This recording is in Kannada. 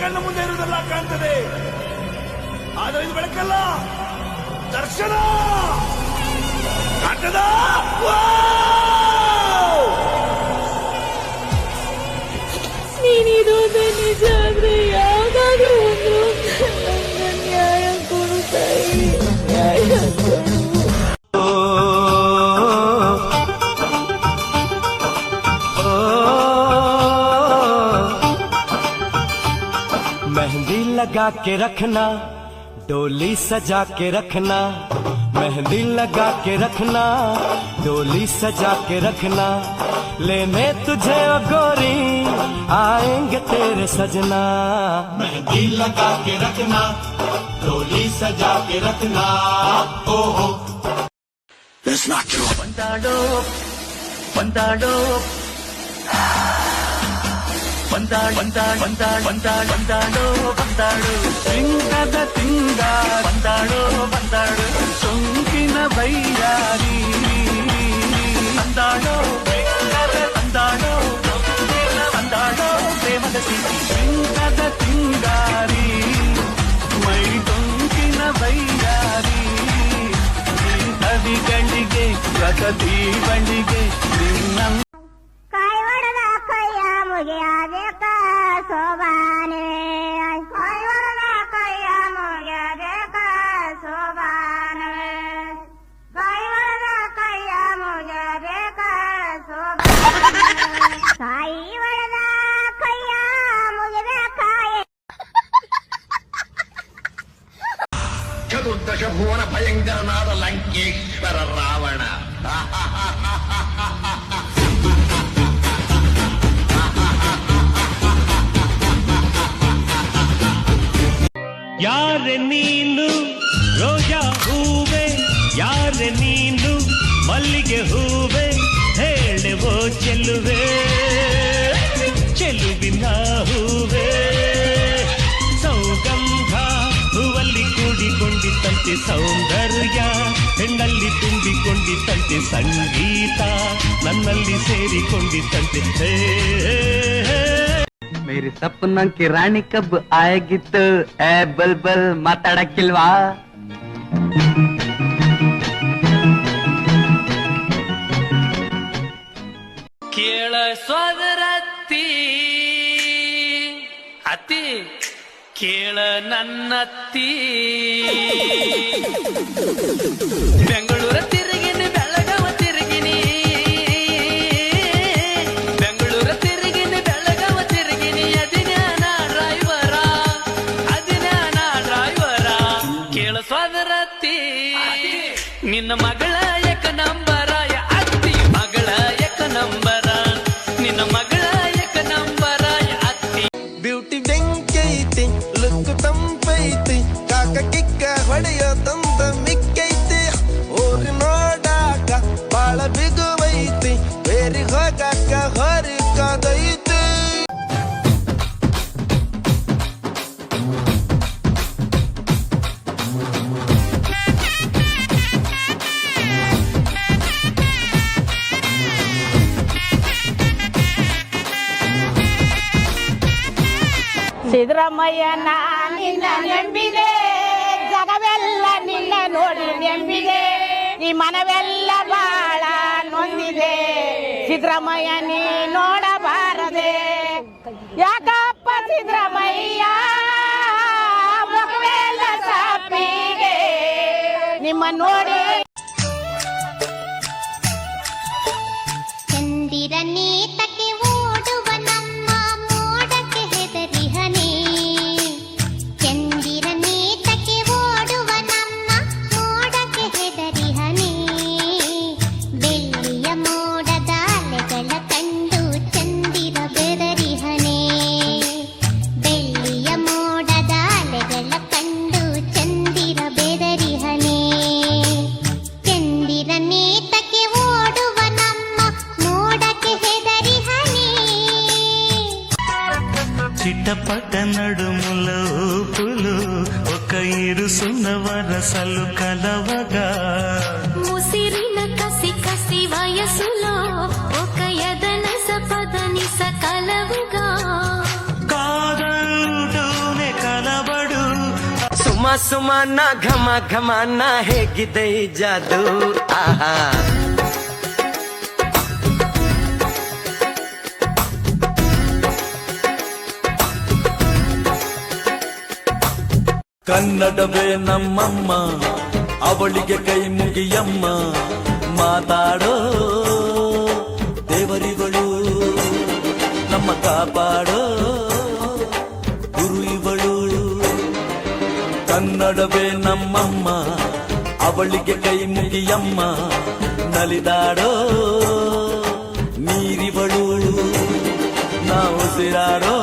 ಕಣ್ಣು ಮುಂದೆ ಇರುವುದೆಲ್ಲ ಕಾಣ್ತದೆ, ಆದರೆ ಇದು ಬೆಳಕಲ್ಲ, ದರ್ಶನ ಕಾಣ್ತದ. ನೀನಿರೋದು ನಿಜ ಆದ್ರೆ ಯಾವ್ದಾದ್ರು ಒಂದು ನ್ಯಾಯ ಕೊಡು ತಾಯಿ, ನ್ಯಾಯ ಕೊಡು. मेहंदी लगा के रखना, डोली सजा के रखना, मेहंदी लगा के रखना, डोली सजा के रखना, लेने तुझे ओ गोरी आएंगे तेरे सजना. मेहंदी लगा के रखना, डोली सजा के रखना. ओहो It's not true. ಬಂದಾಡೋ ಬಂದಾಡೋ ಬಂದಾಡೋ ಸಿಂಗದ ತಿಂಗ ಬಂದಾಡೋ ಸೊಂಕಿನ ಬೈಯಾರಿ ಬಂದಾಡೋ ಪ್ರೇಮದ ಸಿಂಗಿ ಸಿಂಗದ ತಿಂಗಾರಿ ಮೈ ಸೊಂಕಿನ ಬೈಯಾರಿ ನದಿಗಳಿಗೆ ಪ್ರಗತಿ ಬಂಡಿಗೆ ನಿನ್ನ ಕಾಯಿ ಹೊಡೆದ ಕೈಯ ಮುಗಿಯಬೇಕ ಸೋಬಾನೆ, ಕಾಯಿ ಹೊಡೆದ ಕೈಯ ಮುಗಿಯಬೇಕ ಸೋಬಾನೆ, ಕಾಯಿ ಹೊಡೆದ ಕೈಯ ಮುಗಿಯಬೇಕ ಸೋಬಾನೆ, ಕಾಯಿ ಹೊಡೆದ ಕೈಯ ಮುಗಿಬೇಕ. ಚತುರ್ದಶ ಭುವನ ಭಯಂಕರನಾದ ಲಂಕೇಶ್ವರ ರಾವಣ. ಯಾರೆ ನೀನು ರೋಜಾ ಹೂವೆ, ಯಾರೆ ನೀನು ಮಲ್ಲಿಗೆ ಹೂವೆ, ಹೇಳುವೋ ಚೆಲುವೆ ಚೆಲುವಿನ ಹೂವೆ. ಸೌಗಂಧ ಹೂವಲ್ಲಿ ಕೂಡಿಕೊಂಡಿತ್ತಂತೆ ಸೌಂದರ್ಯ, ಹೆಣ್ಣಲ್ಲಿ ತುಂಬಿಕೊಂಡಿತ್ತಂತೆ ಸಂಗೀತ, ನನ್ನಲ್ಲಿ ಸೇರಿಕೊಂಡಿತ್ತಂತೆ. मेरी सपनों की रानी कब आएगी तो ए बलबल माताड़ಕ್ಕಿಲ್ವಾ? ಕೇಳ ಸೋದರತ್ತಿ ಅತ್ತಿ ಕೇಳ ನನ್ನತ್ತಿ, ಬೆಂಗಳೂರ ತಿರುಗಿನಿ ಬೆಳಗವ ತಿರುಗಿನಿ, ಬೆಂಗಳೂರ ತಿರುಗಿನಿ ಬೆಳಗವ ತಿರುಗಿನಿ, ಅದಿನ್ಯಾನ ಡ್ರೈವರ ಕೇಳ ಸೋದರತ್ತಿ ನಿನ್ನ ಮಗಳ ಏಕ ನಂಬರ, ಅತ್ತಿ ಮಗಳ ಏಕ ನಂಬರ, ನಿನ್ನ ಮಗಳ ಏಕ ನಂಬರ ಅತ್ತಿ. ಬ್ಯೂಟಿ ಬೆಂಕೈತಿ ಲುಕ್ ತಂಪೈತಿ, ಕಾಕ ಕಿಕ್ಕ ಹೊಡೆಯೋ ತಂದ ಮಿಕ್ಕೈತಿ, ಊರಿ ನೋಡಾಕ ಬಾಳ ಬಿಗುವೈತಿ, ಬೇರಿ ಹೋಗಾಕ ಹೊರಿ ಕಾದೈತಿ. ಸಿದ್ದರಾಮಯ್ಯ ನಿನ್ನ ನೆಂಬಿದೆ, ಜಗವೆಲ್ಲ ನಿನ್ನ ನೋಡಿ ನೆಂಬಿದೆ, ಈ ಮನವೆಲ್ಲ ಬಾಳ ನೊಂದಿದೆ, ಸಿದ್ದರಾಮಯ್ಯ ನೀ ನೋಡಬಾರದೆ, ಯಾಕಪ್ಪ ಸಿದ್ದರಾಮಯ್ಯ ಮಗವೆಲ್ಲ ಸಾಪಿಗೆ ನಿಮ್ಮ ನೋಡಿ. ಚಂದಿರ ನೇತಕ್ಕೆ ಓಡುವ ನಮ್ಮ ಮೋಡಕ್ಕೆ ಹೆದರಿಹನೆ, ಚಂದಿರ ನೇತಕ್ಕೆ ಓಡುವ ನಮ್ಮ ಮೋಡಕ್ಕೆ ಹೆದರಿಹನೆ, ಬೆಳ್ಳಿಯ ಮೋಡದ ಅಲೆಗಳ ಕಂಡು ಚಂದಿರ ಬೆದರಿಹನೆ, ಬೆಳ್ಳಿಯ ಮೋಡದ ಅಲೆಗಳ ಕಂಡು ಚಂದಿರ ಬೆದರಿಹನೆ, ಚಂದಿರ ನೇತಕ್ಕೆ ಓಡುವ ನಮ್ಮ ಮೋಡಕ್ಕೆ ಹೆದರಿಹನೆ. చిట్టపట్ట నడుముల ఊపులు ఒక ఇరుసున్న వరసలు కలవగా, ముసిరిన కసి కసి వయసులో ఒక యదన సపదని సకలవుగా, కాదంటూ ಸುಮಾನ ಘಮ ಘಮಾನ ಹೇಗಿದೆ ಈ ಜಾದು ಆಹಾ ಕನ್ನಡವೇ ನಮ್ಮಮ್ಮ ಅವಳಿಗೆ ಕೈ ಮುಗಿಯಮ್ಮ ಮಾತಾಡೋ ದೇವರಿಗಳು ನಮ್ಮ ಕಾಪಾಡೋ ಗುರು ಇವಳು ಕನ್ನಡವೇ ನಮ್ಮಮ್ಮ ಅವಳಿಗೆ ಕೈ ಮುಗಿಯಮ್ಮ ನಲಿದಾಡೋ ನೀರಿವಳು ನಾವು ಉಸಿರಾಡೋ